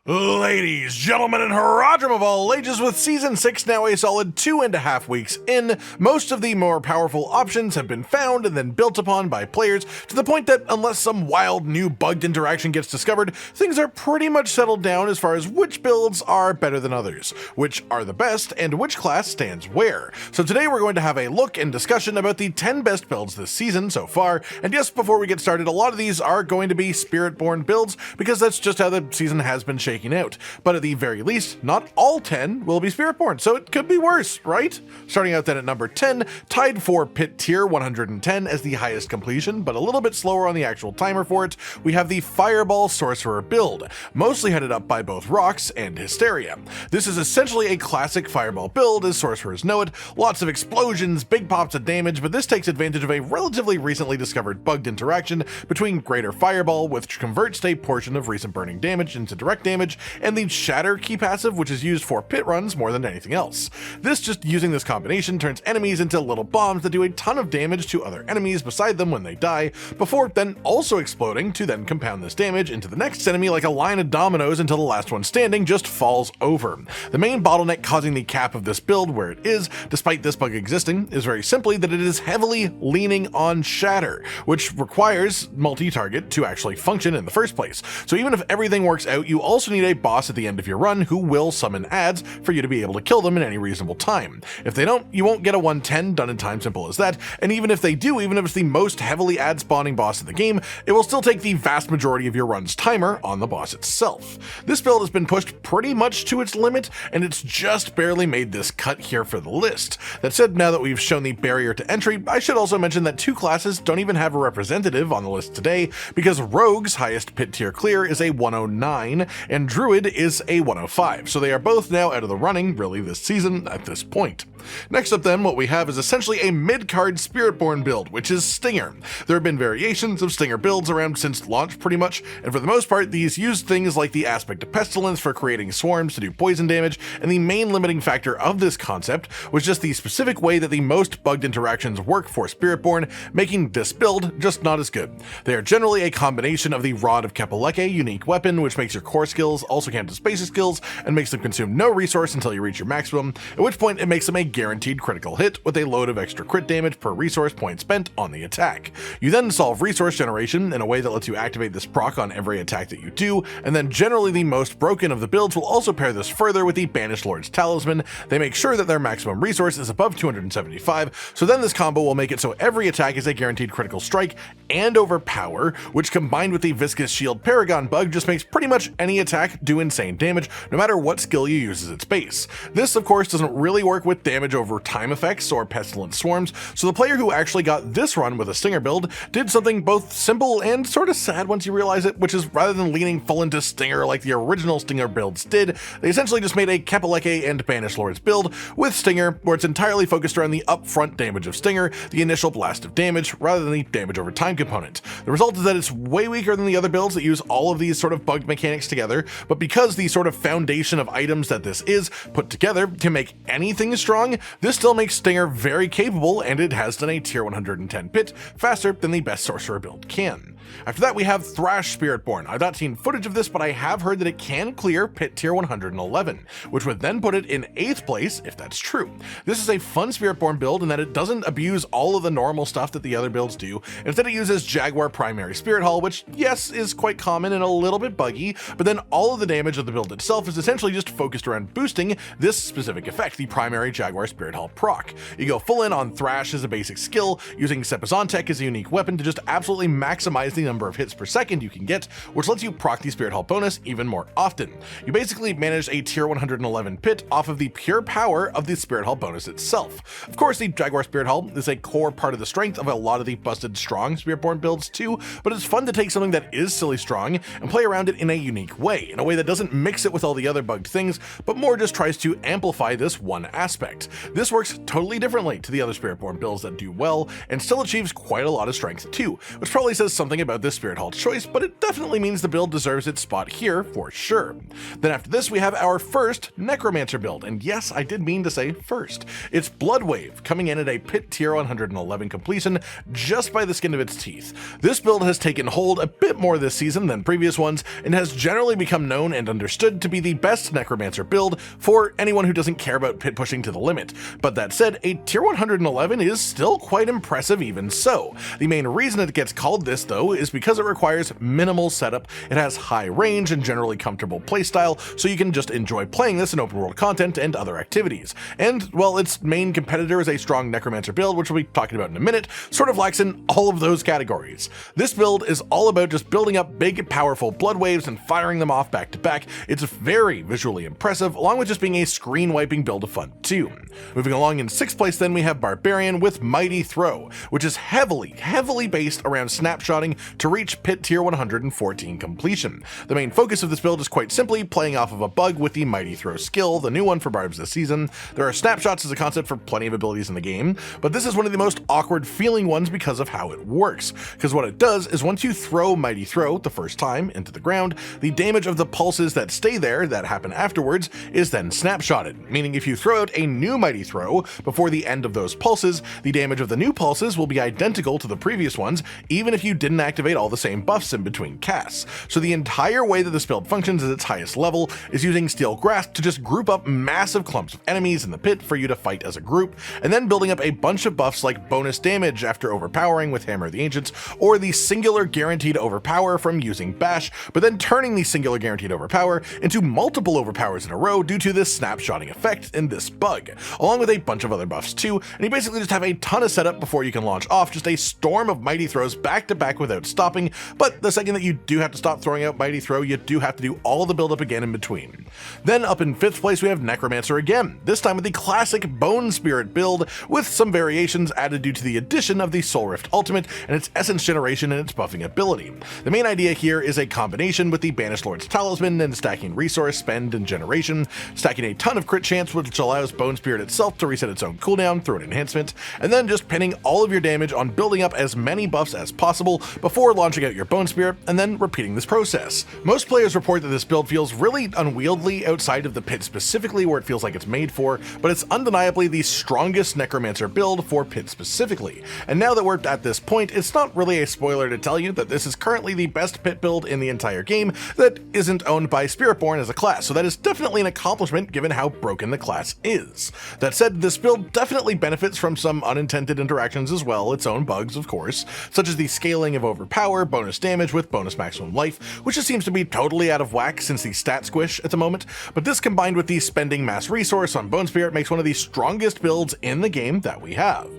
Ladies, gentlemen, and Haradrim of all ages, with Season 6 now a solid 2.5 weeks in, most of the more powerful options have been found and then built upon by players to the point that unless some wild new bugged interaction gets discovered, things are pretty much settled down as far as which builds are better than others, which are the best, and which class stands where. So today we're going to have a look and discussion about the 10 best builds this season so far, and yes, before we get started, a lot of these are going to be Spiritborn builds, because that's just how the season has been shaking out, but at the very least, not all 10 will be Spiritborn, so it could be worse, right? Starting out then at number 10, tied for Pit Tier 110 as the highest completion, but a little bit slower on the actual timer for it, we have the Fireball Sorcerer build, mostly headed up by both Rocks and Hysteria. This is essentially a classic Fireball build, as Sorcerers know it, lots of explosions, big pops of damage, but this takes advantage of a relatively recently discovered bugged interaction between Greater Fireball, which converts a portion of recent burning damage into direct damage, and the Shatter key passive, which is used for pit runs more than anything else. This, just using this combination, turns enemies into little bombs that do a ton of damage to other enemies beside them when they die, before then also exploding to then compound this damage into the next enemy like a line of dominoes until the last one standing just falls over. The main bottleneck causing the cap of this build where it is, despite this bug existing, is very simply that it is heavily leaning on Shatter, which requires multi-target to actually function in the first place. So even if everything works out, you also need a boss at the end of your run who will summon adds for you to be able to kill them in any reasonable time. If they don't, you won't get a 110 done in time, simple as that, and even if they do, even if it's the most heavily ad spawning boss in the game, it will still take the vast majority of your run's timer on the boss itself. This build has been pushed pretty much to its limit, and it's just barely made this cut here for the list. That said, now that we've shown the barrier to entry, I should also mention that two classes don't even have a representative on the list today, because Rogue's highest pit tier clear is a 109, and Druid is a 105, so they are both now out of the running, really, this season at this point. Next up then, what we have is essentially a mid-card Spiritborn build, which is Stinger. There have been variations of Stinger builds around since launch pretty much, and for the most part, these use things like the aspect of Pestilence for creating swarms to do poison damage, and the main limiting factor of this concept was just the specific way that the most bugged interactions work for Spiritborn, making this build just not as good. They are generally a combination of the Rod of Kepaleke unique weapon, which makes your core skills also count as basic skills and makes them consume no resource until you reach your maximum, at which point it makes them a guaranteed critical hit with a load of extra crit damage per resource point spent on the attack. You then solve resource generation in a way that lets you activate this proc on every attack that you do, and then generally the most broken of the builds will also pair this further with the Banished Lord's Talisman. They make sure that their maximum resource is above 275, so then this combo will make it so every attack is a guaranteed critical strike and overpower, which combined with the Viscous Shield Paragon bug just makes pretty much any attack do insane damage, no matter what skill you use as its base. This, of course, doesn't really work with damage over time effects or pestilent swarms, so the player who actually got this run with a Stinger build did something both simple and sort of sad once you realize it, which is rather than leaning full into Stinger like the original Stinger builds did, they essentially just made a Kepaleke and Banished Lords build with Stinger, where it's entirely focused around the upfront damage of Stinger, the initial blast of damage, rather than the damage over time component. The result is that it's way weaker than the other builds that use all of these sort of bugged mechanics together, but because the sort of foundation of items that this is put together can make anything strong, this still makes Stinger very capable, and it has done a tier 110 pit faster than the best Sorcerer build can. After that, we have Thrash Spiritborn. I've not seen footage of this, but I have heard that it can clear pit tier 111, which would then put it in 8th place if that's true. This is a fun Spiritborn build in that it doesn't abuse all of the normal stuff that the other builds do. Instead, it uses Jaguar Primary Spirit Hull, which, yes, is quite common and a little bit buggy, but then all of the damage of the build itself is essentially just focused around boosting this specific effect, the Primary Jaguar Spirit Hull proc. You go full in on Thrash as a basic skill, using Sepizontek as a unique weapon to just absolutely maximize the number of hits per second you can get, which lets you proc the Spirit Hull bonus even more often. You basically manage a tier 111 pit off of the pure power of the Spirit Hull bonus itself. Of course, the Jaguar Spirit Hull is a core part of the strength of a lot of the busted strong Spiritborn builds too, but it's fun to take something that is silly strong and play around it in a unique way, in a way that doesn't mix it with all the other bugged things, but more just tries to amplify this one aspect. This works totally differently to the other Spiritborn builds that do well, and still achieves quite a lot of strength too, which probably says something about about this Spirit Hall choice, but it definitely means the build deserves its spot here for sure. Then after this, we have our first Necromancer build, and yes, I did mean to say first. It's Bloodwave, coming in at a Pit Tier 111 completion just by the skin of its teeth. This build has taken hold a bit more this season than previous ones, and has generally become known and understood to be the best Necromancer build for anyone who doesn't care about pit pushing to the limit. But that said, a Tier 111 is still quite impressive even so. The main reason it gets called this though is because it requires minimal setup, it has high range and generally comfortable playstyle, so you can just enjoy playing this in open world content and other activities. And, well, its main competitor is a strong Necromancer build, which we'll be talking about in a minute, sort of lacks in all of those categories. This build is all about just building up big, powerful blood waves and firing them off back to back. It's very visually impressive, along with just being a screen-wiping build of fun too. Moving along in 6th place then we have Barbarian with Mighty Throw, which is heavily based around snapshotting to reach Pit Tier 114 completion. The main focus of this build is quite simply playing off of a bug with the Mighty Throw skill, the new one for barbs this season. There are snapshots as a concept for plenty of abilities in the game, but this is one of the most awkward feeling ones because of how it works. Because what it does is once you throw Mighty Throw the first time into the ground, the damage of the pulses that stay there that happen afterwards is then snapshotted, meaning if you throw out a new Mighty Throw before the end of those pulses, the damage of the new pulses will be identical to the previous ones, even if you didn't activate all the same buffs in between casts. So the entire way that this build functions at its highest level is using Steel Grasp to just group up massive clumps of enemies in the pit for you to fight as a group, and then building up a bunch of buffs like bonus damage after overpowering with Hammer of the Ancients, or the singular guaranteed overpower from using Bash, but then turning the singular guaranteed overpower into multiple overpowers in a row due to this snapshotting effect in this bug, along with a bunch of other buffs too, and you basically just have a ton of setup before you can launch off just a storm of Mighty Throws back to back without stopping. But the second that you do have to stop throwing out Mighty Throw, you do have to do all the build up again in between. Then up in 5th place we have Necromancer again, this time with the classic Bone Spirit build with some variations added due to the addition of the Soul Rift ultimate and its essence generation and its buffing ability. The main idea here is a combination with the Banished Lord's Talisman and stacking resource, spend, and generation, stacking a ton of crit chance which allows Bone Spirit itself to reset its own cooldown through an enhancement, and then just pinning all of your damage on building up as many buffs as possible before launching out your Bone Spirit, and then repeating this process. Most players report that this build feels really unwieldy outside of the pit specifically where it feels like it's made for, but it's undeniably the strongest Necromancer build for pit specifically. And now that we're at this point, it's not really a spoiler to tell you that this is currently the best pit build in the entire game that isn't owned by Spiritborn as a class, so that is definitely an accomplishment given how broken the class is. That said, this build definitely benefits from some unintended interactions as well, its own bugs of course, such as the scaling of overpower, bonus damage with bonus maximum life, which just seems to be totally out of whack since the stat squish at the moment, but this combined with the spending mass resource on Bone Spirit makes one of the strongest builds in the game that we have.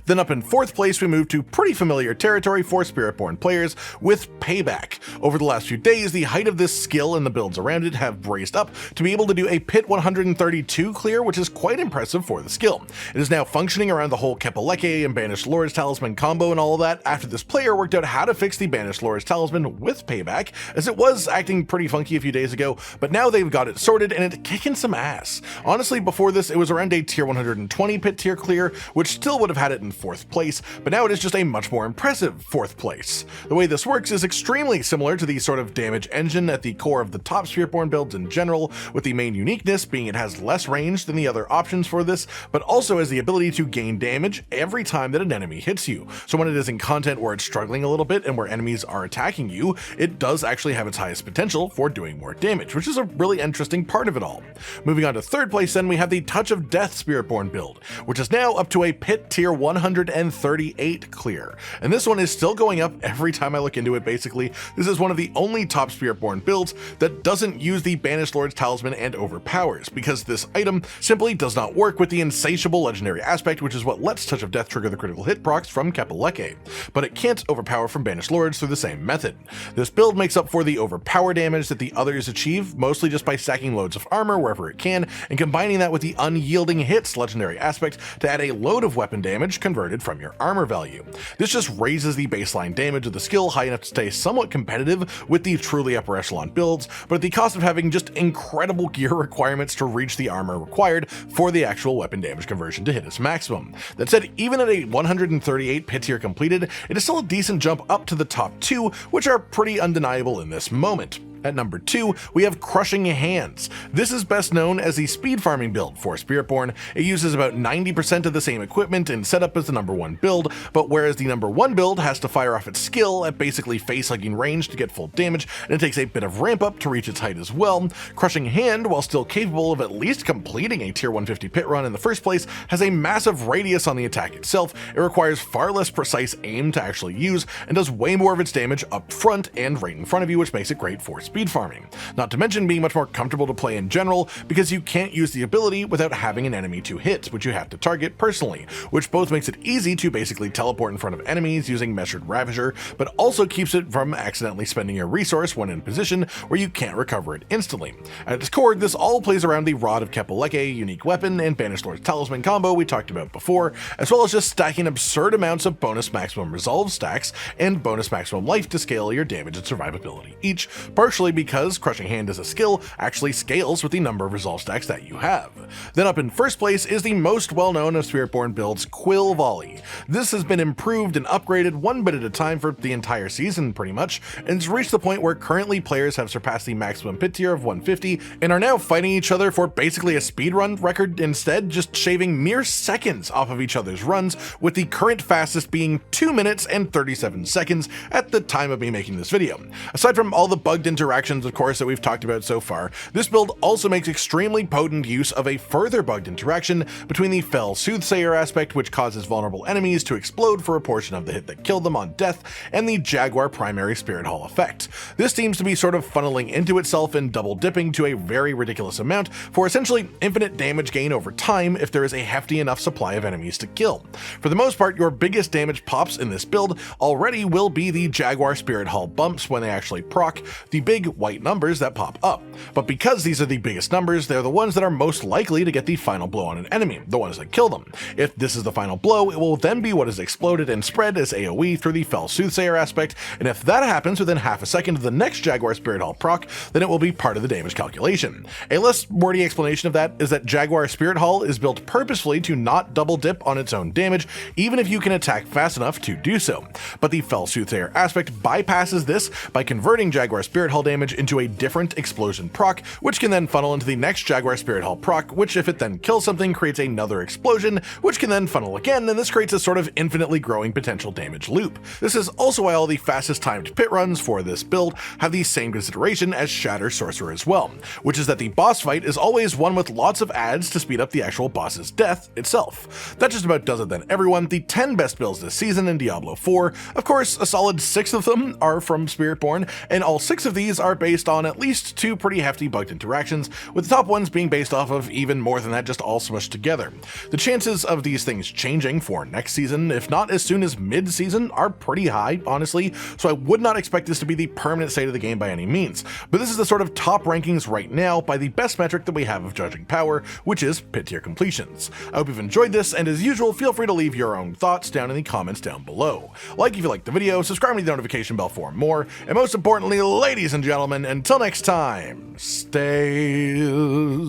Then up in 4th place we move to pretty familiar territory for Spiritborn players with Payback. Over the last few days, the height of this skill and the builds around it have raised up to be able to do a Pit 132 clear, which is quite impressive for the skill. It is now functioning around the whole Kepaleke and Banished Lord's Talisman combo and all of that after this player worked out how to fix the Banished Lord's Talisman with Payback, as it was acting pretty funky a few days ago, but now they've got it sorted and it's kicking some ass. Honestly, before this it was around a tier 120 pit tier clear, which still would have had it in 4th place, but now it is just a much more impressive 4th place. The way this works is extremely similar to the sort of damage engine at the core of the top Spiritborn builds in general, with the main uniqueness being it has less range than the other options for this, but also has the ability to gain damage every time that an enemy hits you. So when it is in content where it's struggling a little bit and where enemies are attacking you, it does actually have its highest potential for doing more damage, which is a really interesting part of it all. Moving on to 3rd place then we have the Touch of Death Spiritborn build, which is now up to a pit tier 138 clear, and this one is still going up every time I look into it. Basically, this is one of the only top Spiritborn builds that doesn't use the Banished Lord's Talisman and overpowers, because this item simply does not work with the insatiable legendary aspect, which is what lets Touch of Death trigger the critical hit procs from Kepaleke, but it can't overpower from Banished Lords through the same method. This build makes up for the overpower damage that the others achieve, mostly just by stacking loads of armor wherever it can, and combining that with the unyielding hits legendary aspect to add a load of weapon damage converted from your armor value. This just raises the baseline damage of the skill high enough to stay somewhat competitive with the truly upper echelon builds, but at the cost of having just incredible gear requirements to reach the armor required for the actual weapon damage conversion to hit its maximum. That said, even at a 138 pit tier completed, it is still a decent jump up up to the top 2, which are pretty undeniable in this moment. At number 2, we have Crushing Hands. This is best known as the speed farming build for Spiritborn. It uses about 90% of the same equipment and setup as the number 1 build, but whereas the number 1 build has to fire off its skill at basically face-hugging range to get full damage, and it takes a bit of ramp up to reach its height as well, Crushing Hand, while still capable of at least completing a tier 150 pit run in the first place, has a massive radius on the attack itself. It requires far less precise aim to actually use, and does way more of its damage up front and right in front of you, which makes it great for speed farming. Not to mention being much more comfortable to play in general, because you can't use the ability without having an enemy to hit, which you have to target personally, which both makes it easy to basically teleport in front of enemies using Measured Ravager, but also keeps it from accidentally spending your resource when in position where you can't recover it instantly. At its core, this all plays around the Rod of Kepeleke unique weapon and Banished Lord's Talisman combo we talked about before, as well as just stacking absurd amounts of bonus maximum resolve stacks and bonus maximum life to scale your damage and survivability each, partially because Crushing Hand as a skill actually scales with the number of resolve stacks that you have. Then up in first place is the most well-known of Spiritborn builds, Quill Volley. This has been improved and upgraded one bit at a time for the entire season pretty much, and it's reached the point where currently players have surpassed the maximum pit tier of 150 and are now fighting each other for basically a speedrun record instead, just shaving mere seconds off of each other's runs, with the current fastest being 2 minutes and 37 seconds at the time of me making this video. Aside from all the bugged interactions, of course, that we've talked about so far, this build also makes extremely potent use of a further bugged interaction between the Fell Soothsayer aspect, which causes vulnerable enemies to explode for a portion of the hit that killed them on death, and the Jaguar primary Spirit Hall effect. This seems to be sort of funneling into itself and double dipping to a very ridiculous amount for essentially infinite damage gain over time if there is a hefty enough supply of enemies to kill. For the most part, your biggest damage pops in this build already will be the Jaguar Spirit Hall bumps when they actually proc, the big white numbers that pop up. But because these are the biggest numbers, they're the ones that are most likely to get the final blow on an enemy, the ones that kill them. If this is the final blow, it will then be what is exploded and spread as AoE through the Fell Soothsayer aspect, and if that happens within half a second of the next Jaguar Spirit Hall proc, then it will be part of the damage calculation. A less wordy explanation of that is that Jaguar Spirit Hall is built purposefully to not double dip on its own damage, even if you can attack fast enough to do so. But the Fell Soothsayer aspect bypasses this by converting Jaguar Spirit Hall damage into a different explosion proc, which can then funnel into the next Jaguar Spirit Hall proc, which if it then kills something creates another explosion, which can then funnel again, and this creates a sort of infinitely growing potential damage loop. This is also why all the fastest timed pit runs for this build have the same consideration as Shatter Sorcerer as well, which is that the boss fight is always one with lots of adds to speed up the actual boss's death itself. That just about does it then, everyone. The 10 best builds this season in Diablo 4, of course, a solid 6 of them are from Spiritborn, and all 6 of these are based on at least 2 pretty hefty bugged interactions, with the top ones being based off of even more than that, just all smushed together. The chances of these things changing for next season, if not as soon as mid-season, are pretty high, honestly, so I would not expect this to be the permanent state of the game by any means, but this is the sort of top rankings right now by the best metric that we have of judging power, which is pit tier completions. I hope you've enjoyed this, and as usual, feel free to leave your own thoughts down in the comments down below. Like if you liked the video, subscribe to the notification bell for more, and most importantly, ladies and gentlemen, until next time, stay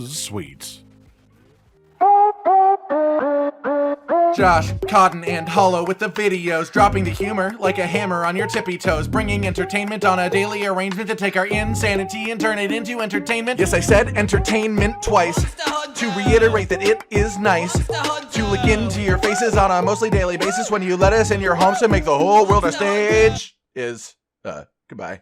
sweet. Josh, Cotton, and Hollow with the videos, dropping the humor like a hammer on your tippy toes, bringing entertainment on a daily arrangement to take our insanity and turn it into entertainment. Yes, I said entertainment twice, to reiterate that it is nice to look into your faces on a mostly daily basis when you let us in your homes to make the whole world a stage. Goodbye.